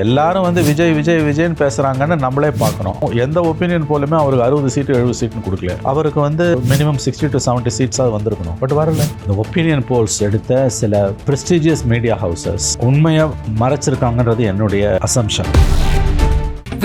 எல்லாரும் வந்து விஜய் விஜய் விஜய்னு பேசுகிறாங்கன்னு நம்மளே பார்க்குறோம். எந்த ஒப்பீனியன் போலுமே அவருக்கு 60 சீட்டு 70 சீட்டுன்னு கொடுக்கல. அவருக்கு வந்து மினிமம் 60 to 70 சீட்ஸாக வந்திருக்கணும். பட் வரல. இந்த ஒப்பீனியன் போல்ஸ் எடுத்த சில ப்ரெஸ்டீஜியஸ் மீடியா ஹவுசஸ் உண்மையை மறைச்சிருக்காங்கன்றது என்னுடைய assumption.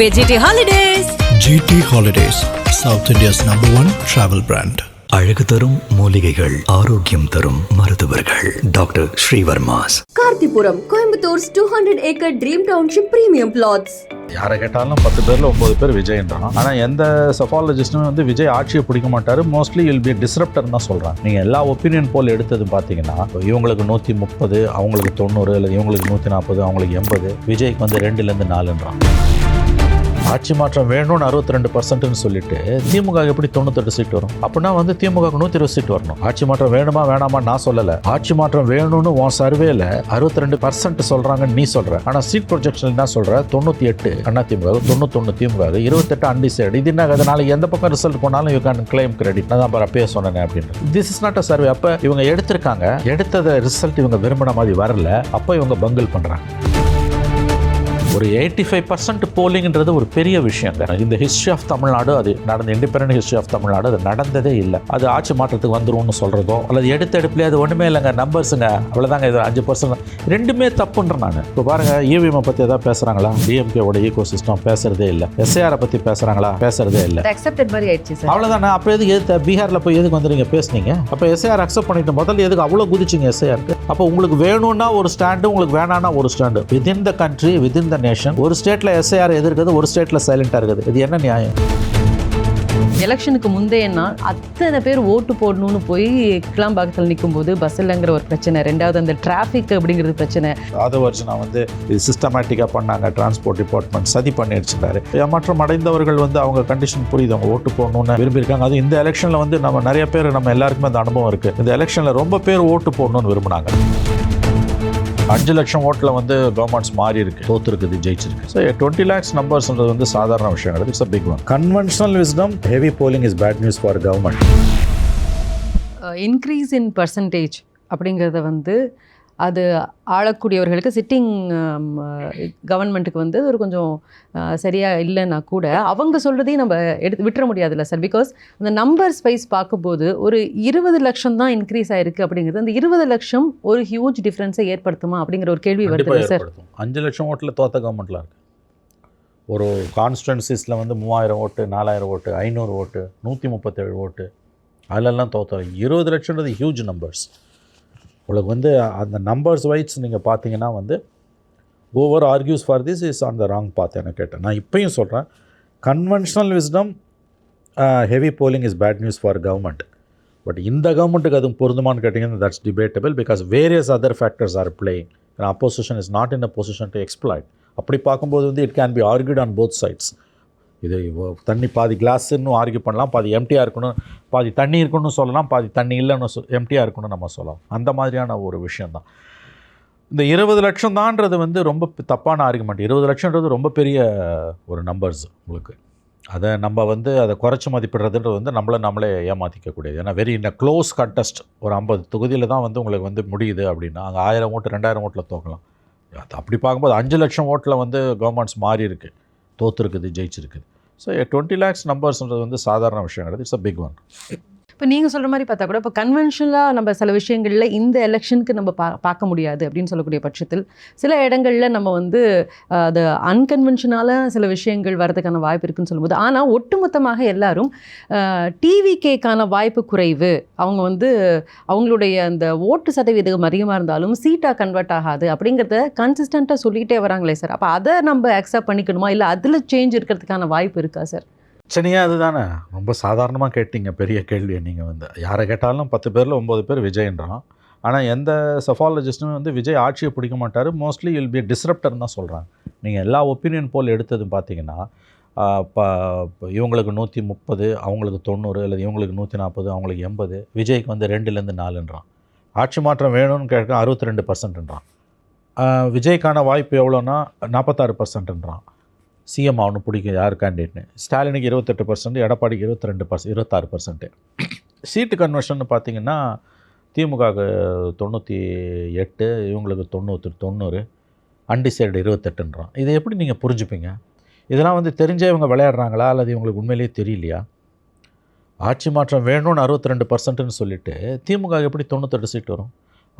VGT Holidays. GT Holidays, South India's #1 travel brand. அழகு தரும் மூலிகைகள், ஆரோக்கியம் தரும் மருத்துவர்கள். Doctor Srivarma's. Karthipuram, Coimbatore's 200-acre dream township premium plots. யாரை கேட்டாலும் 10 பேர்ல 9 பேர் விஜய்ன்றான். ஆனால் எந்த சஃபாலஜிஸ்ட்டுமே வந்து விஜய் ஆட்சியை பிடிக்க மாட்டாரு. மோஸ்ட்லி வில் பி டிஸ்ரப்டர் தான் சொல்கிறாங்க. நீங்கள் எல்லா ஒப்பீனியன் போல் எடுத்தது பார்த்தீங்கன்னா இவங்களுக்கு 130, அவங்களுக்கு 90, இல்லை இவங்களுக்கு 140, அவங்களுக்கு 80, விஜய்க்கு வந்து 2லேருந்து 4ன்றான். ஆட்சி மாற்றம் வேணும்னு 62% சொல்லிட்டு திமுக எப்படி 98 சீட் வரும்? அப்படின்னா வந்து திமுக 120 சீட் வரணும். ஆட்சி மாற்றம் வேணுமா வேணாமா நான் சொல்லலை. ஆட்சி மாற்றம் வேணும்னு உன் சர்வேல 62% சொல்றாங்கன்னு நீ சொல்ற. ஆனால் சீட் ப்ரொஜெக்ஷன் என்ன சொல்ற? 98 அண்ணா திமுக, 91 திமுக, 28 அன்டிசைடு. இது என்ன? அதனால எந்த பக்கம் ரிசல்ட் போனாலும் யூ கேன் கிளைம் கிரெடிட். நான் தான் அப்பயே சொன்னேன் அப்படின்னு. This is not a survey. அப்போ இவங்க எடுத்திருக்காங்க, எடுத்ததை ரிசல்ட் இவங்க விரும்பின மாதிரி வரல. அப்போ இவங்க பங்கிள் பண்றாங்க. ஒரு 85% போலிங்ன்றது ஒரு பெரிய விஷயம். இந்த ஹிஸ்ட்ரி ஆஃப் தமிழ்நாடு, அது நடந்த இண்டிபெண்டன்ட் ஹிஸ்ட்ரி ஆஃப் தமிழ்நாடு அது நடந்ததே இல்லை. அது ஆட்சி மாற்றத்துக்கு வந்துரும்னு சொல்கிறதோ அல்லது எடுப்பிலே அது ஒன்றுமே இல்லைங்க, நம்பர்ஸுங்க அவ்வளோதாங்க, இது 5% ரெண்டுமே தப்புன்ற நான். இப்போ பாருங்கள், இவிஎம் பற்றி எதாவது பேசுகிறாங்களா? டிஎம்கேவோட ஈகோ சிஸ்டம் பேசுறதே இல்லை. எஸ்ஏஆரை பற்றி பேசுகிறாங்களா? பேசுறதே இல்லை. அவ்வளோதானே. அப்போ எதுக்கு பீகாரில் போய் எதுக்கு வந்து நீங்கள் பேசுனீங்க? அப்போ எஸ்ஏஆர் அக்செப்ட் பண்ணிட்டு முதல்ல எதுக்கு அவ்வளோ குதிச்சிங்க எஸ்ஏஆருக்கு? அப்போ உங்களுக்கு வேணும்னா ஒரு ஸ்டாண்டு, உங்களுக்கு வேணான்னா ஒரு stand. Within the country, within the nation. ஒரு ஸ்டேட்ல எஸ்ஐஆர் எதிர்க்குது, ஒரு ஸ்டேட்ல சைலண்டா இருக்குது. இது என்ன நியாயம்? எலெக்ஷனுக்கு முந்தைய நாள் அத்தனை பேர் ஓட்டு போடணும்னு போய் கிளாம்பாக்கத்தில் நிற்கும் போது பஸ் இல்லைங்கிற ஒரு பிரச்சனை, ரெண்டாவது அந்த டிராஃபிக் அப்படிங்கிறது பிரச்சனை. அது வருஷம் நான் வந்து இது சிஸ்டமேட்டிக்காக பண்ணாங்க. டிரான்ஸ்போர்ட் டிபார்ட்மெண்ட் சதி பண்ணிடுச்சுட்டாரு. ஏமாற்றம் அடைந்தவர்கள் வந்து அவங்க கண்டிஷன் புரியுது, அவங்க ஓட்டு போடணும்னு விரும்பியிருக்காங்க. அது இந்த எலெக்ஷனில் வந்து நம்ம நிறைய பேர், நம்ம எல்லாருக்குமே அந்த அனுபவம் இருக்குது. இந்த எலெக்ஷனில் ரொம்ப பேர் ஓட்டு போடணும்னு விரும்பினாங்க. 5 லட்சம் ஓட்டில் வந்து கவர்மெண்ட்ஸ் மாறி இருக்கு, தோத்துருக்குது, ஜெயிச்சிருக்கு. ஸோ 20 lakhs நம்பர்ஸ்ன்றது வந்து சாதாரண விஷயம் கிடையாது. It's a big one. Conventional wisdom, heavy polling is bad news for government. Increase in percentage அப்படிங்கிறத வந்து அது ஆளக்கூடியவர்களுக்கு, சிட்டிங் கவர்மெண்ட்டுக்கு வந்து ஒரு கொஞ்சம் சரியாக இல்லைன்னா கூட அவங்க சொல்கிறதையும் நம்ம விட்டுற முடியாதுல்ல சார். பிகாஸ் அந்த நம்பர்ஸ் வைஸ் பார்க்கும்போது ஒரு 20 லட்சம் தான் இன்க்ரீஸ் ஆகிருக்கு அப்படிங்கிறது, அந்த 20 லட்சம் ஒரு ஹியூஜ் டிஃப்ரென்ஸை ஏற்படுத்துமா அப்படிங்கிற ஒரு கேள்வி வருது சார். 5 லட்சம் ஓட்டில் தோத்த கவர்மெண்ட்லாம் இருக்குது. ஒரு கான்ஸ்டுவன்சிஸில் வந்து 3000 ஓட்டு, 4000 ஓட்டு, 500 ஓட்டு, 137 ஓட்டு, அதிலெல்லாம் தோத்த 20 லட்சம்ன்றது ஹியூஜ் நம்பர்ஸ். உங்களுக்கு வந்து அந்த நம்பர்ஸ் வைஸ் நீங்கள் பார்த்தீங்கன்னா வந்து over argues for this is on the wrong path. எனக்கு கேட்டேன். நான் இப்பயும் சொல்கிறேன், conventional wisdom, heavy polling is bad news for government. But இந்த கவர்மெண்ட்டுக்கு அது பொருந்துமான்னு கேட்டிங்கன்னா that's debatable. Because various other factors are playing. Opposition is not in a position to exploit. அப்படி பார்க்கும்போது வந்து it can be argued on both sides. இது தண்ணி பாதி கிளாஸுன்னு ஆர்கியூ பண்ணலாம், பாதி எம்டியாக இருக்கணும், பாதி தண்ணி இருக்கணும்னு சொல்லலாம், பாதி தண்ணி இல்லைன்னு எம்டியாக இருக்கணும்னு நம்ம சொல்லலாம். அந்த மாதிரியான ஒரு விஷயந்தான் இந்த 20 லட்சம் தான்றது வந்து ரொம்ப தப்பான ஆர்குமெண்ட். 20 லட்சம்ன்றது ரொம்ப பெரிய ஒரு நம்பர்ஸ். உங்களுக்கு அதை நம்ம வந்து அதை குறைச்சி மதிப்பிடுறதுன்றது வந்து நம்மளே ஏமாற்றிக்கக்கூடியது. ஏன்னா வெரி இந்த க்ளோஸ் கண்டெஸ்ட், ஒரு 50 தொகுதியில் தான் வந்து உங்களுக்கு வந்து முடியுது அப்படின்னா அங்கே 1000 ஓட்டு 2000 ஓட்டில் தோக்கலாம். அப்படி பார்க்கும்போது 5 லட்சம் ஓட்டில் வந்து கவர்மெண்ட்ஸ் மாறி இருக்குது, தோற்றுருக்குது, ஜெயிச்சிருக்குது. ஸோ 20 lakhs நம்பர்ஸ்ன்றது வந்து சாதாரண விஷயம் கிடையாது. It's a big one. இப்போ நீங்கள் சொல்கிற மாதிரி பார்த்தா கூட இப்போ கன்வென்ஷனலாக நம்ம சில விஷயங்களில் இந்த எலெக்ஷனுக்கு நம்ம பார்க்க முடியாது அப்படின்னு சொல்லக்கூடிய பட்சத்தில் சில இடங்களில் நம்ம வந்து அது அன்கன்வென்ஷனால சில விஷயங்கள் வரதுக்கான வாய்ப்பு இருக்குதுன்னு சொல்லும்போது, ஆனால் ஒட்டுமொத்தமாக எல்லாரும் டிவிகேக்கான வாய்ப்பு குறைவு, அவங்க வந்து அவங்களுடைய அந்த ஓட்டு சதவீதம் அதிகமாக இருந்தாலும் சீட்டாக கன்வெர்ட் ஆகாது அப்படிங்கிறத கன்சிஸ்டண்ட்டாக சொல்லிகிட்டே வராங்களே சார். அப்போ அதை நம்ம அக்செப்ட் பண்ணிக்கணுமா, இல்லை அதில் சேஞ்ச் இருக்கிறதுக்கான வாய்ப்பு இருக்கா சார்? பிரச்சனையாக அதுதானே. ரொம்ப சாதாரணமாக கேட்டீங்க பெரிய கேள்வியை. நீங்கள் வந்து யாரை கேட்டாலும் 10 பேரில் 9 பேர் விஜய்ன்றான். ஆனால் எந்த சஃபாலஜிஸ்ட்டுமே வந்து விஜய் ஆட்சியை பிடிக்க மாட்டார். மோஸ்ட்லி வில் பி டிஸ்ரப்டர் தான் சொல்கிறாங்க. நீங்கள் எல்லா ஒப்பீனியன் போல் எடுத்தது பார்த்தீங்கன்னா இவங்களுக்கு 130, அவங்களுக்கு 90, இல்லை இவங்களுக்கு 140, அவங்களுக்கு 80, விஜய்க்கு வந்து 2லேருந்து 4ன்றான். ஆட்சி மாற்றம் வேணும்னு கேட்க 62%ன்றான். விஜய்க்கான வாய்ப்பு எவ்வளோன்னா 46%ன்றான். சிஎம் ஆகணும் பிடிக்கும் யார் கேண்டிடேட்னு. ஸ்டாலினுக்கு 28%, எடப்பாடிக்கு 22%, 26%. சீட்டு கன்வர்ஷன் பார்த்தீங்கன்னா திமுகவுக்கு 98, இவங்களுக்கு 90, அன்டிசைடு 28ன்றான். இதை எப்படி நீங்கள் புரிஞ்சுப்பீங்க? இதெல்லாம் வந்து தெரிஞ்சே இவங்க விளையாடுறாங்களா அல்லது இவங்களுக்கு உண்மையிலேயே தெரியலையா? ஆட்சி மாற்றம் வேணும்னு 62%ன்னு சொல்லிவிட்டு திமுக எப்படி 98 சீட் வரும்?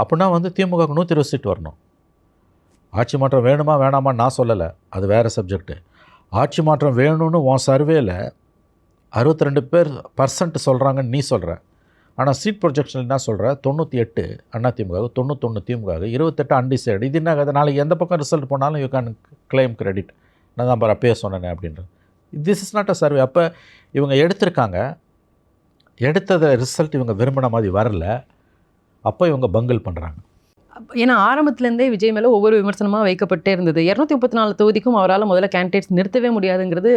அப்படின்னா வந்து திமுகவுக்கு 120 சீட் வரணும். ஆட்சி மாற்றம் வேணுமா வேணாமான்னு நான் சொல்லலை, அது வேறு சப்ஜெக்ட்டு. ஆட்சி மாற்றம் வேணும்னு உன் சர்வேல 62% சொல்கிறாங்கன்னு நீ சொல்கிற. ஆனால் சீட் ப்ரொஜெக்ஷன் என்ன சொல்கிற? 98 அண்ணா திமுக, 91 திமுக, 28 அன்டிசைடு. இது என்ன கதை? நாளைக்கு எந்த பக்கம் ரிசல்ட் போனாலும் யூ கேன் கிளைம் கிரெடிட். நான் தான் அப்பயே சொன்னேன் அப்படின்றது. This is not a survey. அப்போ இவங்க எடுத்ததை ரிசல்ட் இவங்க விரும்பின மாதிரி வரல. அப்போ இவங்க பங்கிள் பண்ணுறாங்க. ஏன்னா ஆரம்பத்துலேருந்தே விஜய் மேலே ஒவ்வொரு விமர்சனமாக வைக்கப்பட்டே இருந்தது. 234 தொகுதிக்கும் அவரால் முதல்ல கேண்டிடேட்ஸ் நிறுத்தவே முடியாதுங்கிறது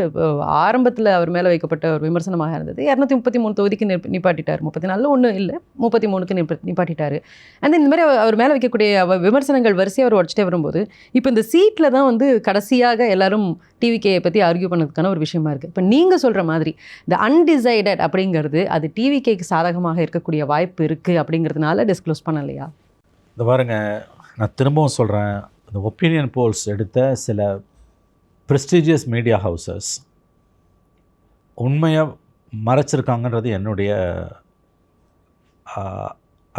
ஆரம்பத்தில் அவர் மேலே வைக்கப்பட்ட ஒரு விமர்சனமாக இருந்தது. 233 தொகுதிக்கு நிப்பாட்டிட்டார். 34 ஒன்றும் இல்லை, 33க்கு நிப்பாட்டிட்டார். அண்ட் இந்த மாதிரி அவர் மேலே வைக்கக்கூடிய விமர்சனங்கள் வரிசையாக அவர் உடச்சிட்டே வரும்போது இப்போ இந்த சீட்டில் தான் வந்து கடைசியாக எல்லாரும் டிவிகேயை பற்றி ஆர்கியூ பண்ணதுக்கான ஒரு விஷயமா இருக்குது. இப்போ நீங்கள் சொல்கிற மாதிரி இந்த அன்டிசைடட் அப்படிங்கிறது அது டிவிகேக்கு சாதகமாக இருக்கக்கூடிய வாய்ப்பு இருக்குது அப்படிங்கிறதுனால டிஸ்க்ளோஸ் பண்ணலையா? இந்த பாருங்க, நான் திரும்பவும் சொல்கிறேன், இந்த ஒப்பீனியன் போல்ஸ் எடுத்த சில ப்ரெஸ்டீஜியஸ் மீடியா ஹவுசஸ் உண்மையை மறைச்சிருக்காங்கன்றது என்னுடைய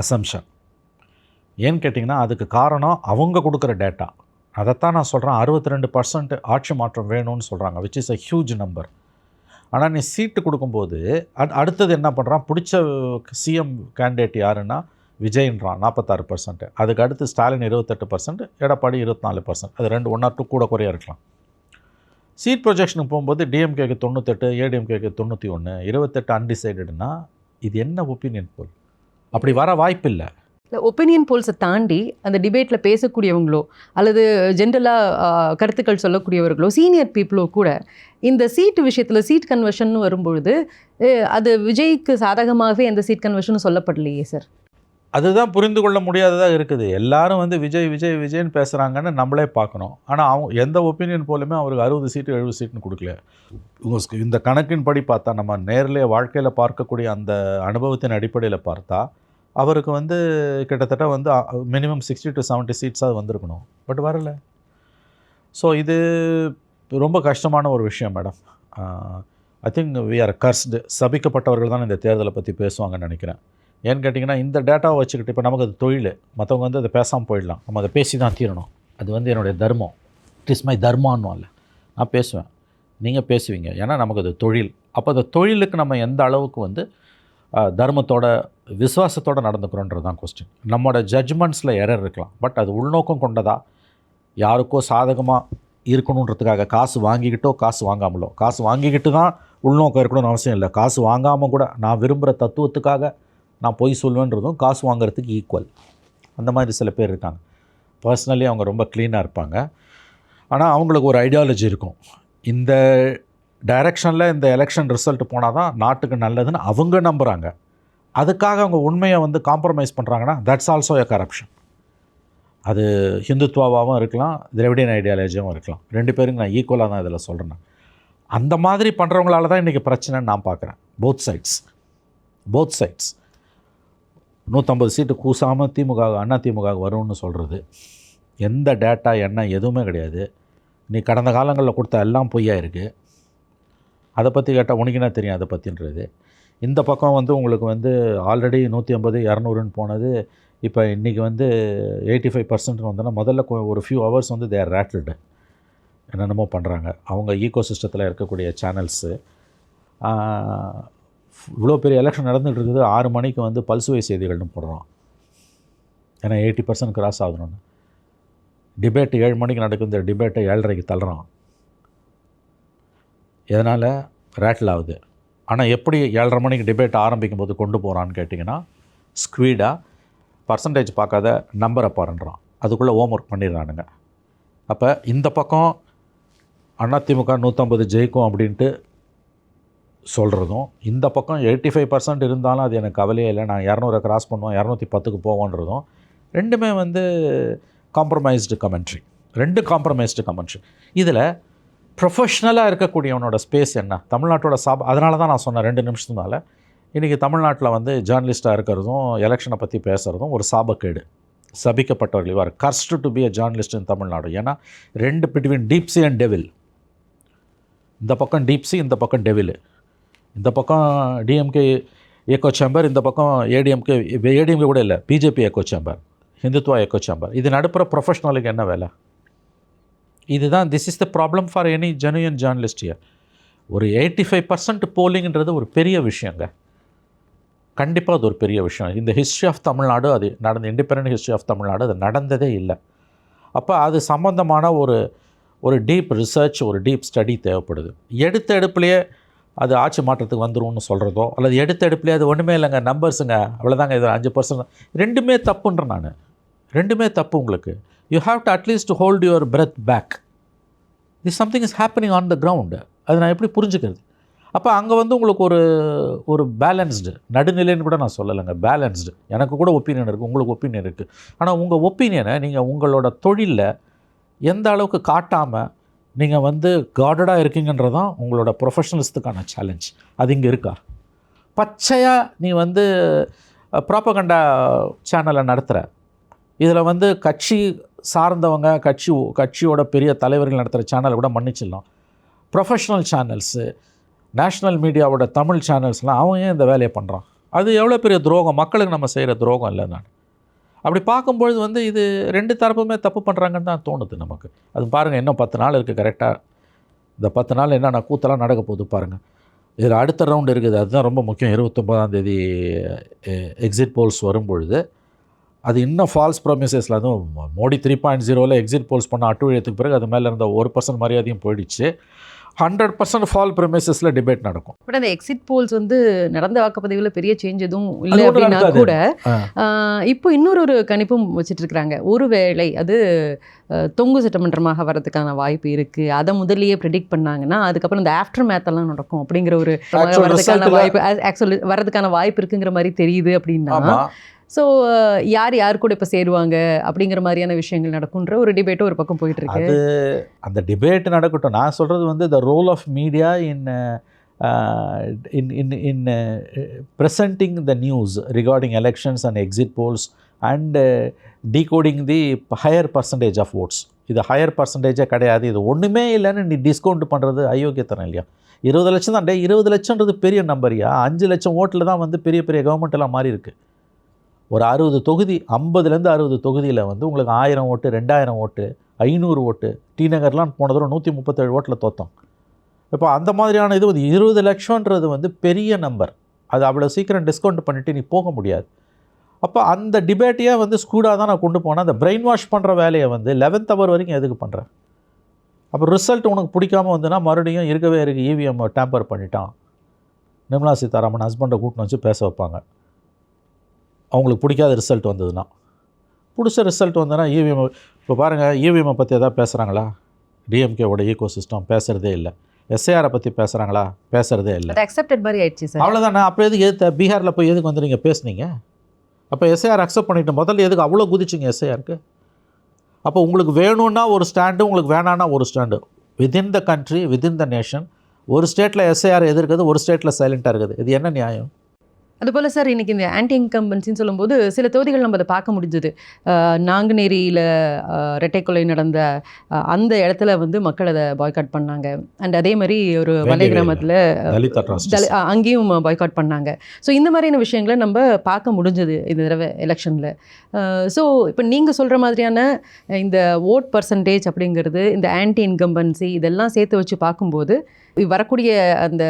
அசம்ஷன். ஏன்னு கேட்டிங்கன்னா அதுக்கு காரணம் அவங்க கொடுக்குற டேட்டா. அதைத்தான் நான் சொல்கிறேன். 62% ஆட்சி மாற்றம் வேணும்னு சொல்கிறாங்க, which is a huge number. ஆனால் நீ சீட்டு கொடுக்கும்போது அடுத்தது என்ன பண்ணுறான்? பிடிச்ச சிஎம் கேண்டிடேட் யாருன்னா விஜய்ன்றான் 46%. அதுக்கு அடுத்து ஸ்டாலின் 28%, எடப்பாடி 24%. அது 2 1 or 2 கூட குறையாக இருக்கலாம். சீட் ப்ரொஜெக்ஷனுக்கு போகும்போது டிஎம்கேக்கு 98, ஏடிஎம்கேக்கு 91, 28 அன்டிசைடட்னா இது என்ன ஒப்பீனியன் போல்? அப்படி வர வாய்ப்பு இல்லை. ஒப்பீனியன் போல்ஸை தாண்டி அந்த டிபேட்டில் பேசக்கூடியவங்களோ அல்லது ஜென்ரலாக கருத்துக்கள் சொல்லக்கூடியவர்களோ சீனியர் பீப்புளோ கூட இந்த சீட்டு விஷயத்தில் சீட் கன்வர்ஷன் வரும்பொழுது அது விஜய்க்கு சாதகமாகவே எந்த சீட் கன்வர்ஷனும் சொல்லப்படலையே சார். அதுதான் புரிந்து கொள்ள முடியாததாக இருக்குது. எல்லாரும் வந்து விஜய்ன்னு பேசுகிறாங்கன்னு நம்மளே பார்க்கணும். ஆனால் அவங்க எந்த ஒப்பீனியன் போலுமே அவருக்கு 60 சீட்டு 70 சீட்டுன்னு கொடுக்கல. இந்த கணக்கின் படி பார்த்தா, நம்ம நேரில் வாழ்க்கையில் பார்க்கக்கூடிய அந்த அனுபவத்தின் அடிப்படையில் பார்த்தா அவருக்கு வந்து கிட்டத்தட்ட வந்து மினிமம் 60 to 70 சீட்ஸாக வந்திருக்கணும். பட் வரல. ஸோ இது ரொம்ப கஷ்டமான ஒரு விஷயம் madam. I think we are cursed. சபிக்கப்பட்டவர்கள் தான் இந்த தேர்தலை பற்றி பேசுவாங்கன்னு நினைக்கிறேன். ஏன்னு கேட்டிங்கன்னா இந்த டேட்டாவை வச்சுக்கிட்டு இப்போ நமக்கு அது தொழில், மற்றவங்க வந்து அதை பேசாமல் போயிடலாம், நம்ம அதை பேசி தான் தீரணும். அது வந்து என்னுடைய தர்மம். இட் இஸ் மை தர்மான்னு இல்லை, நான் பேசுவேன், நீங்கள் பேசுவீங்க, ஏன்னா நமக்கு அது தொழில். அப்போ அந்த தொழிலுக்கு நம்ம எந்த அளவுக்கு வந்து தர்மத்தோட விசுவாசத்தோடு நடந்துக்கிறோன்றது தான் கொஸ்டின். நம்மளோட ஜட்ஜ்மெண்ட்ஸில் எரர் இருக்கலாம், பட் அது உள்நோக்கம் கொண்டதா, யாருக்கோ சாதகமாக இருக்கணுன்றதுக்காக காசு வாங்கிக்கிட்டோ காசு வாங்காமலோ, காசு வாங்கிக்கிட்டு தான் உள்நோக்கம் இருக்கணும்னு அவசியம் இல்லை. காசு வாங்காமல் கூட நான் விரும்புகிற தத்துவத்துக்காக நான் பொய் சொல்வேன்றதும் காசு வாங்குறதுக்கு ஈக்குவல். அந்த மாதிரி சில பேர் இருக்காங்க. பர்சனலி அவங்க ரொம்ப க்ளீனாக இருப்பாங்க, ஆனால் அவங்களுக்கு ஒரு ஐடியாலஜி இருக்கும். இந்த டைரெக்ஷனில் இந்த எலெக்ஷன் ரிசல்ட் போனால் தான் நாட்டுக்கு நல்லதுன்னு அவங்க நம்புகிறாங்க. அதுக்காக அவங்க உண்மையை வந்து காம்ப்ரமைஸ் பண்ணுறாங்கன்னா தட்ஸ் ஆல்சோ எ கரப்ஷன். அது ஹிந்துத்வாவாகவும் இருக்கலாம், திராவிடியன் ஐடியாலஜியாகவும் இருக்கலாம். 2 பேருக்கு நான் ஈக்குவலாக தான் இதில் சொல்கிறேன். அந்த மாதிரி பண்ணுறவங்களால தான் இன்றைக்கி பிரச்சனைன்னு நான் பார்க்குறேன். போத் சைட்ஸ் 150 சீட்டு கூசாமல் திமுக அண்ணா திமுக வரும்னு சொல்கிறது எந்த டேட்டா என்ன எதுவுமே கிடையாது. நீ கடந்த காலங்களில் கொடுத்த எல்லாம் பொய்யா இருக்குது. அதை பற்றி கேட்டால் உனக்கு என்ன தெரியும் அதை பற்றின்றது. இந்த பக்கம் வந்து உங்களுக்கு வந்து ஆல்ரெடி 150 200ன்னு போனது இப்போ இன்றைக்கி வந்து 85% வந்தோன்னா முதல்ல ஒரு ஃபியூ ஹவர்ஸ் வந்து தேர் ரேட்டில்டு என்னென்னமோ பண்ணுறாங்க. அவங்க ஈகோ சிஸ்டத்தில் இருக்கக்கூடிய சேனல்ஸு இவ்வளோ பெரிய எலெக்ஷன் நடந்துகிட்டு இருக்குது. 6 மணிக்கு வந்து பல்சுவை செய்திகள்னு போடுறோம், ஏன்னா 80% கிராஸ் ஆகணும்னு. டிபேட் 7 மணிக்கு நடக்கும், இந்த டிபேட்டை 7:30க்கு தள்ளுறான். எதனால் ரேட்டில் ஆகுது. ஆனால் எப்படி 7:30 மணிக்கு டிபேட் ஆரம்பிக்கும் போது கொண்டு போகிறான்னு கேட்டிங்கன்னா ஸ்குவீடாக பர்சன்டேஜ் பார்க்காத நம்பரை பாருன்றான், அதுக்குள்ளே ஹோம் ஒர்க் பண்ணிடுறானுங்க. அப்போ இந்த பக்கம் அதிமுக 150 ஜெயிக்கும் அப்படின்ட்டு சொல்கிறதும், இந்த பக்கம் 85% இருந்தாலும் அது எனக்கு கவலையே இல்லை, நான் 200 கிராஸ் பண்ணுவோம் 210க்கு போவோன்றதும், ரெண்டுமே வந்து காம்ப்ரமைஸ்டு கமெண்ட்ரி. இதில் ப்ரொஃபஷ்னலாக இருக்கக்கூடியவனோட ஸ்பேஸ் என்ன? தமிழ்நாட்டோட அதனால தான் நான் சொன்னேன் 2 நிமிஷத்துக்கு மேலே, இன்றைக்கி தமிழ்நாட்டில் வந்து ஜேர்னலிஸ்ட்டாக இருக்கிறதும் எலெக்ஷனை பற்றி பேசுகிறதும் ஒரு சாபக்கேடு. சபிக்கப்பட்டவர்கள் you are cursed to be a journalist in Tamil Nadu. ஏன்னா ரெண்டு between deep sea and devil. இந்த பக்கம் டீப் சி, இந்த பக்கம் டெவில். இந்த பக்கம் டிஎம்கே எக்கோ சேம்பர், இந்த பக்கம் ஏடிஎம்கே கூட இல்லை, BJP echo chamber, Hindutva echo chamber. இது நடுப்புற ப்ரொஃபஷ்னலுக்கு என்ன வேலை? இதுதான் this is the problem for any genuine journalist here. ஒரு 85% போலிங்கிறது ஒரு பெரிய விஷயங்க. கண்டிப்பாக அது ஒரு பெரிய விஷயம். இந்த ஹிஸ்ட்ரி ஆஃப் தமிழ்நாடு அது நடந்த இண்டிபெண்டன்ட் ஹிஸ்ட்ரி ஆஃப் தமிழ்நாடு அது நடந்ததே இல்லை. அப்போ அது சம்மந்தமான ஒரு டீப் ரிசர்ச், ஒரு டீப் ஸ்டடி தேவைப்படுது. எடுத்த எடுப்புலையே அது ஆட்சி மாற்றத்துக்கு வந்துரும்னு சொல்கிறதோ, அல்லது எடுத்த எடுப்புலேயே அது ஒன்றுமே இல்லைங்க, நம்பர்ஸுங்க அவ்வளோதாங்க, இது 5%, ரெண்டுமே தப்புன்ற நான். ரெண்டுமே தப்பு உங்களுக்கு. You have to at least hold your breath back. This something is happening on the ground. அது நான் எப்படி புரிஞ்சுக்கிறது? அப்போ அங்கே வந்து உங்களுக்கு ஒரு பேலன்ஸ்டு, நடுநிலைன்னு கூட நான் சொல்லலைங்க, பேலன்ஸ்டு. எனக்கு கூட ஒப்பீனியன் இருக்குது, உங்களுக்கு ஒப்பீனியன் இருக்குது. ஆனால் உங்கள் ஒப்பீனியனை நீங்கள் உங்களோட தொழிலில் எந்த அளவுக்கு காட்டாமல் நீங்கள் வந்து கார்டடாக இருக்கீங்கன்றதான் உங்களோட ப்ரொஃபஷனலிஸ்ட்டுக்கான சேலஞ்ச். அது இங்கே இருக்கா? பச்சையாக நீ வந்து ப்ராப்பகண்டா சேனலை நடத்துகிற, இதில் வந்து கட்சி சார்ந்தவங்க, கட்சியோட பெரிய தலைவர்கள் நடத்துகிற சேனலை கூட மன்னிச்சிடலாம். ப்ரொஃபஷ்னல் சேனல்ஸு, நேஷ்னல் மீடியாவோட தமிழ் சேனல்ஸ்லாம் அவன் ஏன் இந்த வேலையை பண்ணுறான்? அது எவ்வளோ பெரிய துரோகம், மக்களுக்கு நம்ம செய்கிற துரோகம் இல்லை. நான் அப்படி பார்க்கும்பொழுது வந்து இது ரெண்டு தரப்புமே தப்பு பண்ணுறாங்கன்னு தான் தோணுது நமக்கு. அது பாருங்கள், இன்னும் 10 நாள் இருக்குது கரெக்டாக. இந்த 10 நாள் என்னென்ன கூத்தெல்லாம் நடக்க போகுது பாருங்கள். இதில் அடுத்த ரவுண்டு இருக்குது, அதுதான் ரொம்ப முக்கியம். 29ஆம் தேதி எக்ஸிட் போல்ஸ் வரும்பொழுது அது இன்னும் ஃபால்ஸ் ப்ராமிசஸில், அதுவும் மோடி 3.0 எக்ஸிட் போல்ஸ் பண்ண அட்டுழியத்துக்கு பிறகு அது மேலே இருந்த 1% மரியாதையும் போயிடுச்சு. 100% ஃபால் ப்ரெமிசஸில் டிபேட் நடக்கும். பட் அந்த எக்ஸிட் போல்ஸ் வந்து நடந்த வாக்குப்பதிவில் பெரிய சேஞ்ச் எதுவும் இல்லை அப்படின்னா கூட இப்போ இன்னொரு கணிப்பும் வச்சுட்டு இருக்கிறாங்க. ஒருவேளை அது தொங்கு சட்டமன்றமாக வரதுக்கான வாய்ப்பு இருக்குது, அதை முதலியே ப்ரெடிக்ட் பண்ணாங்கன்னா அதுக்கப்புறம் இந்த ஆஃப்டர் மேத்தெல்லாம் நடக்கும் அப்படிங்கிற ஒரு வரதுக்கான வாய்ப்பு இருக்குங்கிற மாதிரி தெரியுது. அப்படின்னா ஸோ யார் கூட இப்போ சேருவாங்க அப்படிங்கிற மாதிரியான விஷயங்கள் நடக்குன்ற ஒரு டிபேட்டும் ஒரு பக்கம் போயிட்டு இருக்கு. அது அந்த டிபேட் நடக்கட்டும். நான் சொல்கிறது வந்து the role of media in presenting the news regarding elections and exit polls and decoding the higher percentage of votes. இது ஹையர் பர்சன்டேஜே கிடையாது, இது ஒன்றுமே இல்லைன்னு நீ டிஸ்கவுண்ட் பண்ணுறது அயோக்கியத்தனம் இல்லையா? 20 லட்சம் தான். 20 லட்சம்ன்றது பெரிய நம்பரியா? 5 லட்சம் ஓட்டில் தான் வந்து பெரிய பெரிய கவர்மெண்ட் எல்லாம் மாறி இருக்குது. ஒரு 60 தொகுதி, 50லேருந்து 60 தொகுதியில் வந்து உங்களுக்கு 1000 ஓட்டு, 2000 ஓட்டு, 500 ஓட்டு. டி நகர்லாம் போன தடவை 137 ஓட்டில் தோற்றோம். இப்போ அந்த மாதிரியான இது வந்து 20 லட்சம்ன்றது வந்து பெரிய நம்பர். அது அவ்வளோ சீக்கிரம் டிஸ்கவுண்ட் பண்ணிவிட்டு நீ போக முடியாது. அப்போ அந்த டிபேட்டையே வந்து ஸ்கூடாக தான் நான் கொண்டு போனேன். அந்த பிரெயின் வாஷ் பண்ணுற வேலையை வந்து 11th hour வரைக்கும் எதுக்கு பண்ணுறேன்? அப்போ ரிசல்ட் உனக்கு பிடிக்காமல் வந்துன்னா மறுபடியும் இருக்கவே இருக்குது, இவிஎம் டேம்பர் பண்ணிட்டான். நிர்மலா சீதாராமன் ஹஸ்பண்டை கூட்டின்னு வச்சு பேச வைப்பாங்க. அவங்களுக்கு பிடிக்காத ரிசல்ட் வந்ததுன்னா. பிடிச்ச ரிசல்ட் வந்ததுன்னா இவிஎம். இப்போ பாருங்கள், இவிஎம்மை பற்றி எதாவது பேசுகிறாங்களா? டிஎம்கேவோட ஈகோ சிஸ்டம் பேசுகிறதே இல்லை. எஸ்ஐஆரை பற்றி பேசுகிறாங்களா? பேசுகிறதே இல்லை. அக்செப்டட் மாதிரி ஆயிடுச்சு சார். அவ்வளோதானே. அப்போ எதுக்கு பீகாரில் போய் எதுக்கு வந்து நீங்கள் பேசுனீங்க? அப்போ எஸ்ஐஆர் அக்செப்ட் பண்ணிவிட்டு முதல்ல எதுக்கு அவ்வளோ குதிச்சிங்க எஸ்ஐஆருக்கு? அப்போ உங்களுக்கு வேணும்னா ஒரு ஸ்டாண்டு, உங்களுக்கு வேணான்னா ஒரு stand. Within the country, within the nation. ஒரு ஸ்டேட்டில் எஸ்ஐஆர் எதிர்க்குது, ஒரு ஸ்டேட்டில் சைலண்ட்டாக இருக்குது. இது என்ன நியாயம்? அதுபோல் சார், இன்றைக்கி இந்த ஆன்டி இன்கம்பன்சின்னு சொல்லும்போது சில தொகுதிகள் நம்ம அதை பார்க்க முடிஞ்சது. நாங்குநேரியில் ரெட்டைக்கொலை நடந்த அந்த இடத்துல வந்து மக்கள் அதை பாய்காட் பண்ணாங்க. அண்ட் அதே மாதிரி ஒரு மலை கிராமத்தில் அங்கேயும் பாய்காட் பண்ணாங்க. ஸோ இந்த மாதிரியான விஷயங்களை நம்ம பார்க்க முடிஞ்சது இந்த தடவை எலெக்ஷனில். ஸோ இப்போ நீங்கள் சொல்கிற மாதிரியான இந்த ஓட் பர்சன்டேஜ் அப்படிங்கிறது, இந்த ஆன்டி இன்கம்பன்சி இதெல்லாம் சேர்த்து வச்சு பார்க்கும்போது வரக்கூடிய அந்த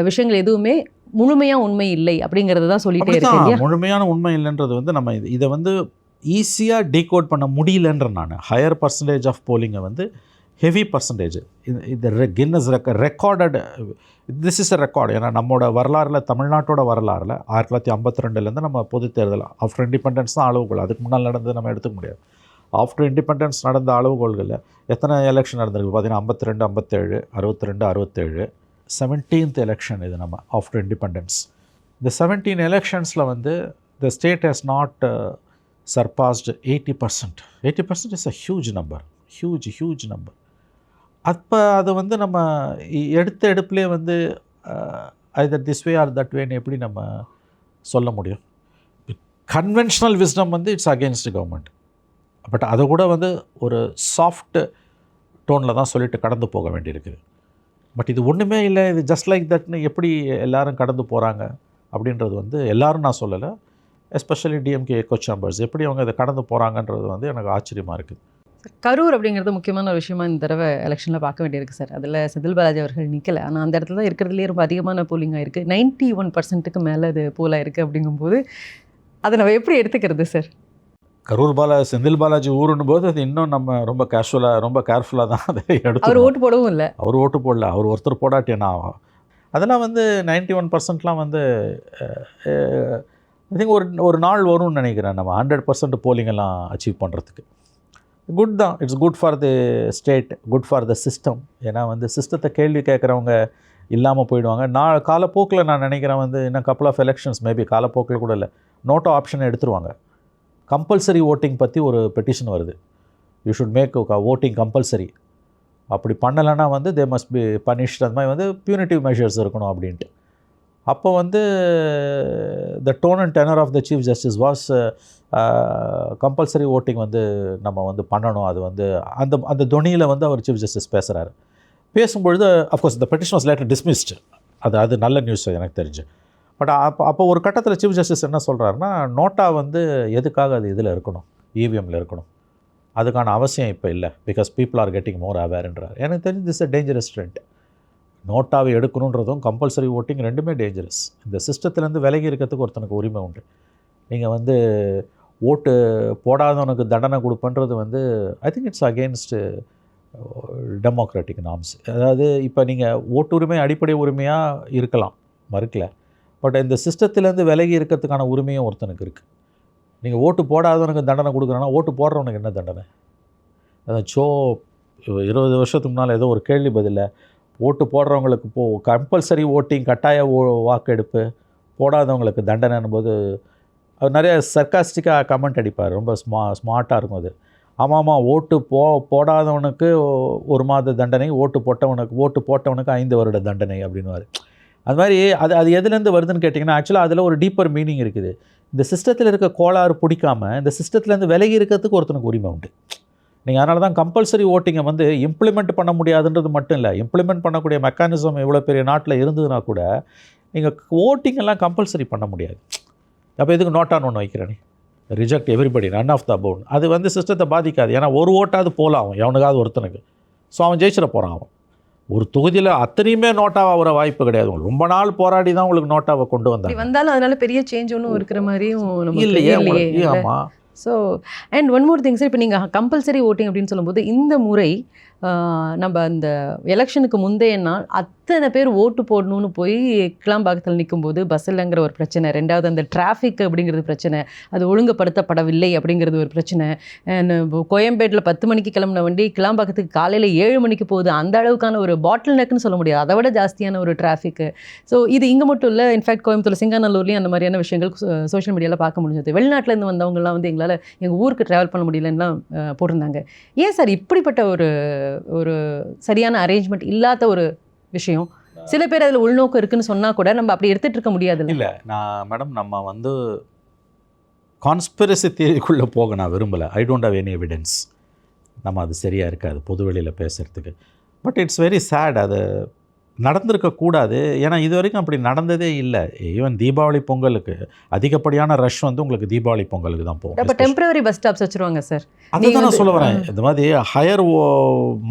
விஷயங்கள் எதுவுமே முழுமையாக உண்மை இல்லை அப்படிங்கிறது தான் சொல்லிகிட்டே இருக்கேன். முழுமையான உண்மை இல்லைன்றது வந்து நம்ம இதை வந்து ஈஸியாக டீகோட் பண்ண முடியலன்ற நான். ஹையர் பர்சன்டேஜ் ஆஃப் போலிங்கை வந்து ஹெவி பர்சன்டேஜ், இந்த Guinness recorded, this is a record. ஏன்னா நம்மளோட வரலாறில், தமிழ்நாட்டோட வரலாறில் 1952 நம்ம பொது தேர்தல் ஆஃப்டர் இண்டிபெண்டன்ஸ் தான் அளவுகோல். அதுக்கு முன்னால் நடந்தது நம்ம எடுத்துக்க முடியாது. ஆஃப்டர் இண்டிபெண்டன்ஸ் நடந்த அளவுகோல்களில் எத்தனை எலெக்ஷன் நடந்திருக்கு பார்த்தீங்கன்னா 52, 57, 62, 67. 17th எலெக்ஷன் இது நம்ம ஆஃப்டர் இண்டிபெண்டன்ஸ். இந்த 17 எலெக்ஷன்ஸில் வந்து the state has not surpassed 80%. 80% is a huge number, huge number. அப்போ அதை வந்து நம்ம எடுத்த எடுப்புலேயே வந்து either this way or that வேன்னு எப்படி நம்ம சொல்ல முடியும்? கன்வென்ஷனல் விஸ்டம் வந்து இட்ஸ் அகெயின்ஸ்ட் கவர்மெண்ட். பட் அதை கூட வந்து ஒரு சாஃப்ட் டோனில் தான் சொல்லிட்டு கடந்து போக வேண்டியிருக்குது. பட் இது ஒன்றுமே இல்லை, இது ஜஸ்ட் லைக் தட்னு எப்படி எல்லோரும் கடந்து போகிறாங்க அப்படின்றது வந்து எல்லோரும் நான் சொல்லலை, எஸ்பெஷலி டிஎம்கே எக்கோ சேம்பர்ஸ் எப்படி அவங்க இதை கடந்து போகிறாங்கன்றது வந்து எனக்கு ஆச்சரியமாக இருக்குது. கரூர் அப்படிங்கிறது முக்கியமான ஒரு விஷயமா இந்த தடவை எலெக்ஷனில் பார்க்க வேண்டியிருக்கு சார். அதில் செந்தில் பாலாஜி அவர்கள் நிற்கலை, ஆனால் அந்த இடத்துல தான் இருக்கிறதுலேயே ரொம்ப அதிகமான போலிங்காக இருக்குது. 91% மேலே அது போலாக இருக்குது. அப்படிங்கும்போது அதை நம்ம எப்படி எடுத்துக்கிறது சார்? கரூர் செந்தில் பாலாஜி ஊருன்னும் போது அது இன்னும் நம்ம ரொம்ப ரொம்ப கேர்ஃபுல்லாக தான் அதை எடுத்து. அவர் ஓட்டு போடவும் இல்லை, அவர் ஓட்டு போடல, அவர் ஒருத்தர் போடாட்டி என்ன ஆகும்? அதெல்லாம் வந்து 91%லாம் வந்து ஐ திங்க் ஒரு நாள் வரும்னு நினைக்கிறேன் நம்ம 100% போலிங்கெல்லாம் அச்சீவ் பண்ணுறதுக்கு. குட் தான், it's good for the state, good for the system. ஏன்னா வந்து சிஸ்டத்தை கேள்வி கேட்குறவங்க இல்லாமல் போயிடுவாங்க. காலப்போக்கில் நான் நினைக்கிறேன் வந்து இன்னும் கப்பல் ஆஃப் எலெக்ஷன்ஸ் மேபி காலப்போக்கில் கூட இல்லை, நோட்டோ ஆப்ஷனை எடுத்துருவாங்க. கம்பல்சரி ஓட்டிங் பற்றி ஒரு பெட்டிஷன் வருது, you should make voting compulsory. அப்படி பண்ணலைன்னா வந்து தே மஸ்ட் பி பனிஷ்ட், அந்த மாதிரி வந்து பியூனிட்டிவ் மெஷர்ஸ் இருக்கணும் அப்படின்ட்டு. அப்போ வந்து the tone and tenor of the chief justice was compulsory voting வந்து நம்ம வந்து பண்ணணும். அது வந்து அந்த தொனியில் வந்து அவர் சீஃப் ஜஸ்டிஸ் பேசுகிறாரு. பேசும்பொழுது அஃப்கோர்ஸ் இந்த பெட்டிஷன் வாஸ் லேட்டர் டிஸ்மிஸ்டு, அது நல்ல நியூஸ் எனக்கு தெரிஞ்சு. பட் அப்போ ஒரு கட்டத்தில் சீஃப் ஜஸ்டிஸ் என்ன சொல்கிறாருன்னா, நோட்டா வந்து எதுக்காக அது இதில் இருக்கணும், இவிஎம்மில் இருக்கணும், அதுக்கான அவசியம் இப்போ இல்லை, because people are getting more அவேர்ன்றார். எனக்கு தெரிஞ்சு திஸ் அ டேஞ்சரஸ் ட்ரெண்ட். நோட்டாவை எடுக்கணுன்றதும் கம்பல்சரி ஓட்டிங் ரெண்டுமே டேஞ்சரஸ். இந்த சிஸ்டத்துலேருந்து விலகி இருக்கிறதுக்கு ஒருத்தனுக்கு உரிமை உண்டு. நீங்கள் வந்து ஓட்டு போடாதவனுக்கு தண்டனை கொடுப்பன்றது வந்து I think it's against democratic norms. அதாவது இப்போ நீங்கள் ஓட்டு உரிமை அடிப்படை உரிமையாக இருக்கலாம், மறுக்கல. பட் இந்த சிஸ்டத்துலேருந்து விலகி இருக்கிறதுக்கான உரிமையும் ஒருத்தனுக்கு இருக்குது. நீங்கள் ஓட்டு போடாதவனுக்கு தண்டனை கொடுக்குறோன்னா ஓட்டு போடுறவனுக்கு என்ன தண்டனை? அதான் 20 வருஷத்துக்கு முன்னால் ஏதோ ஒரு கேள்வி பதில், ஓட்டு போடுறவங்களுக்கு கம்பல்சரி ஓட்டிங் கட்டாய வாக்கெடுப்பு, போடாதவங்களுக்கு தண்டனைன்னும் போது அவர் நிறைய சர்க்காஸ்டிக்காக கமெண்ட் அடிப்பார், ரொம்ப ஸ்மார்ட்டாக இருக்கும் அது. ஆமாம், ஓட்டு போடாதவனுக்கு 1 மாத தண்டனை, ஓட்டு போட்டவனுக்கு 5 வருட தண்டனை அப்படின்வார். அது மாதிரி அது எதுலேருந்து வருதுன்னு கேட்டிங்கன்னா, ஆக்சுவலாக அதில் ஒரு டீப்பர் மீனிங் இருக்குது. இந்த சிஸ்டத்தில் இருக்க கோளாறு பிடிக்காமல் இந்த சிஸ்டத்துலேருந்து விலகி இருக்கிறதுக்கு ஒருத்தனுக்கு உரிமை உண்டு. நீங்கள் அதனால தான் கம்பல்சரி ஓட்டிங்கை வந்து இம்ப்ளிமெண்ட் பண்ண முடியாதுன்றது மட்டும் இல்லை, இம்ப்ளிமெண்ட் பண்ணக்கூடிய மெக்கானிசம் எவ்வளோ பெரிய நாட்டில் இருந்ததுன்னா கூட நீங்கள் ஓட்டிங்கெல்லாம் கம்பல்சரி பண்ண முடியாது. அப்போ எதுக்கு நோட்டான்னு ஒன்று வைக்கிறேன், reject everybody, none of the above. அது வந்து சிஸ்டத்தை பாதிக்காது. ஏன்னா ஒரு ஓட்டாவது போகலாம் எவனுக்காவது ஒருத்தனுக்கு, ஸோ அவன் ஜெயிச்சிட போகிறான். அவன் ஒரு தொகுதியில் அத்தனையுமே நோட்டாவாக வர வாய்ப்பு கிடையாது. ரொம்ப நாள் போராடி தான் உங்களுக்கு நோட்டாவை கொண்டு வந்தாங்க. வந்தாலும் அதனால பெரிய சேஞ்ச் ஒன்றும் இருக்கிற மாதிரியும் இல்லையே. ஆமாம். So and one more thing sir, இப்போ நீங்கள் கம்பல்சரி ஓட்டிங் அப்படின்னு சொல்லும்போது இந்த முறை நம்ம அந்த எலெக்ஷனுக்கு முந்தைய நாள் அத்தனை பேர் ஓட்டு போடணும்னு போய் கிளாம்பாக்கத்தில் நிற்கும்போது பஸ் இல்லைங்கிற ஒரு பிரச்சனை, ரெண்டாவது அந்த டிராஃபிக் அப்படிங்கிறது பிரச்சனை, அது ஒழுங்குபடுத்தப்படவில்லை அப்படிங்கிறது ஒரு பிரச்சனை. கோயம்பேட்டில் 10 மணிக்கு கிளம்பின வண்டி கிளாம்பாக்கத்துக்கு காலையில் 7 மணிக்கு போகுது. அந்த அளவுக்கான ஒரு பாட்டில் நெக்குன்னு சொல்ல முடியாது, அதை விட ஜாஸ்தியான ஒரு டிராஃபிக்கு. ஸோ இது இங்கே மட்டும் இல்லை, இன்ஃபேக்ட் கோயம்புத்தூர் சிங்காநல்லூர்லேயும் அந்த மாதிரியான விஷயங்கள் சோஷியல் மீடியாவில் பார்க்க முடிஞ்சது. வெளிநாட்டிலேருந்து வந்தவங்கலாம் வந்து எங்களால் எங்கள் ஊருக்கு ட்ராவல் பண்ண முடியலன்னா போட்டிருந்தாங்க. ஏன் சார் இப்படிப்பட்ட ஒரு சரியான அரேஞ்ச்மெண்ட் இல்லாத ஒரு விஷயம்? சில பேர் அதில் உள்நோக்கம் இருக்குன்னு சொன்னால் கூட நம்ம அப்படி எடுத்துகிட்டு இருக்க முடியாது. இல்லை மேடம், நம்ம வந்து கான்ஸ்பிரசி தியரிக்குள்ளே போக நான் விரும்பலை. I don't have any evidence. நம்ம அது சரியாக இருக்காது பொதுவெளியில் பேசுகிறதுக்கு. பட் இட்ஸ் வெரி சேட், அது நடந்திருக்கக்கூடாது. ஏன்னா இது வரைக்கும் அப்படி நடந்ததே இல்லை. ஈவன் தீபாவளி பொங்கலுக்கு அதிகப்படியான ரஷ் வந்து உங்களுக்கு தீபாவளி பொங்கலுக்கு தான் போகும். இப்போ டெம்பரரி பஸ் ஸ்டாப்ஸ் வச்சுருவாங்க சார். அதுதான் நான் சொல்ல வரேன். இந்த மாதிரி ஹையர்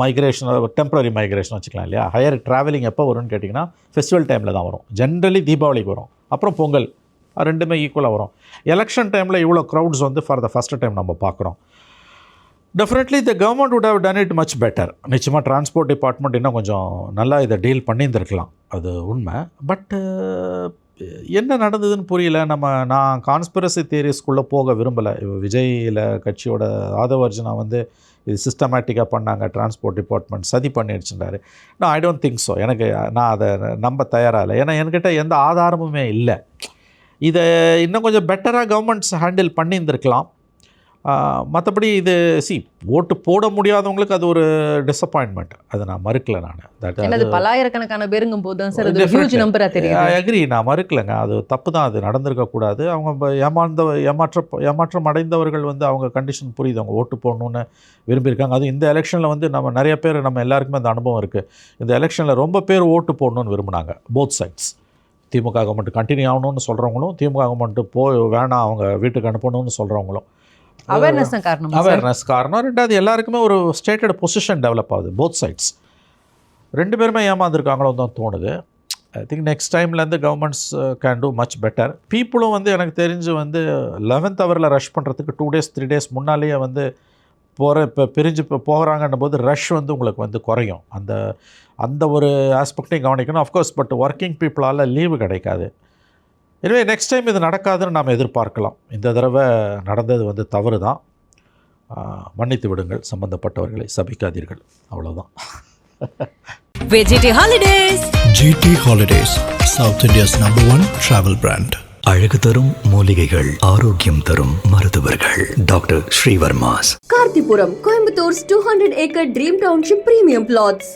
மைக்ரேஷன், டெம்பரரி மைக்ரேஷன் வச்சுக்கலாம் இல்லையா. ஹையர் ட்ராவலிங் எப்போ வரும்னு கேட்டிங்கன்னா ஃபெஸ்டிவல் டைமில் தான் வரும். ஜென்ரலி தீபாவளிக்கு வரும், அப்புறம் பொங்கல், ரெண்டுமே ஈக்குவலாக வரும். எலெக்ஷன் டைமில் இவ்வளோ க்ரௌட்ஸ் வந்து ஃபார் த ஃபஸ்ட் டைம் நம்ம பார்க்குறோம். Definitely the government would have done it much better. நிச்சயமாக டிரான்ஸ்போர்ட் டிபார்ட்மெண்ட் இன்னும் கொஞ்சம் நல்லா இதை டீல் பண்ணியிருந்துருக்கலாம், அது உண்மை. பட்டு என்ன நடந்ததுன்னு புரியல. நான் கான்ஸ்பிரசி தியரிஸ்குள்ளே போக விரும்பலை. விஜயில் கட்சியோட ஆதவ அர்ஜுனா வந்து இது சிஸ்டமேட்டிக்காக பண்ணாங்க, டிரான்ஸ்போர்ட் டிபார்ட்மெண்ட் சதி பண்ணிடுச்சுட்டாரு. நான் ஐ டோன்ட் திங்க் ஸோ. நான் அதை நம்ப தயாராக இல்லை. ஏன்னா என்கிட்ட எந்த ஆதாரமுமே இல்லை. இதை இன்னும் கொஞ்சம் பெட்டராக கவர்மெண்ட்ஸ் ஹேண்டில் பண்ணியிருந்துருக்கலாம். மற்றபடி இது ஓட்டு போட முடியாதவங்களுக்கு அது ஒரு டிசப்பாயின்மெண்ட், அதை நான் மறுக்கலை. நான் என்னது பலாயிரக்கணக்கான பேருங்கும் போது தான் சார் அது ஹியூஜ் நம்பரா தெரியும். அக்ரி, நான் மறுக்கலைங்க. அது தப்பு தான், அது நடந்திருக்கக்கூடாது. அவங்க ஏமாற்றம் அடைந்தவர்கள் வந்து அவங்க கண்டிஷன் புரியுது, அவங்க ஓட்டு போடணுன்னு விரும்பியிருக்காங்க. அதுவும் இந்த எலெக்ஷனில் வந்து நம்ம நிறைய பேர், நம்ம எல்லாருக்குமே அந்த அனுபவம் இருக்குது. இந்த எலெக்ஷனில் ரொம்ப பேர் ஓட்டு போடணுன்னு விரும்பினாங்க, போத் சைட்ஸ். திமுக கவர்மெண்ட் கண்டினியூ ஆகணும்னு சொல்கிறவங்களும், திமுக கவர்மெண்ட்டு வேணாம் அவங்க வீட்டுக்கு அனுப்பணும்னு சொல்கிறவங்களும். அவேர்னஸ் காரணம், அவேர்னஸ் காரணம். ரெண்டாவது எல்லாருக்குமே ஒரு ஸ்டேட்டட் பொசிஷன் டெவலப் ஆகுது, போத் சைட்ஸ். ரெண்டு பேருமே ஏமாந்துருக்காங்களோ தான் தோணுது. ஐ திங்க் நெக்ஸ்ட் டைம்லேருந்து governments can do much better. பீப்புளும் வந்து எனக்கு தெரிஞ்சு வந்து 11th ஹவரில் ரஷ் பண்ணுறதுக்கு 2 days 3 days முன்னாலேயே வந்து இப்போ பிரிஞ்சு போகிறாங்கன்னும் போது ரஷ் வந்து உங்களுக்கு வந்து குறையும். அந்த ஒரு ஆஸ்பெக்டையும் கவனிக்கணும். அஃப்கோர்ஸ் பட் ஒர்க்கிங் பீப்புளால் லீவு கிடைக்காது. எனவே நெக்ஸ்ட் டைம் இது நடக்காதுன்னு நாம் எதிர்பார்க்கலாம். இந்த தடவை நடந்தது வந்து தவறு தான். மன்னித்து விடுங்கள், சம்பந்தப்பட்டவர்களை சபிக்காதீர்கள், அவ்வளோதான். VGT Holidays. GT Holidays, South India's #1 travel brand. அழகு தரும் மூலிகைகள், ஆரோக்கியம் தரும் மருத்துவர்கள். Doctor Srivarma's. Karthipuram, Coimbator's 200-acre Dream Township Premium Plots.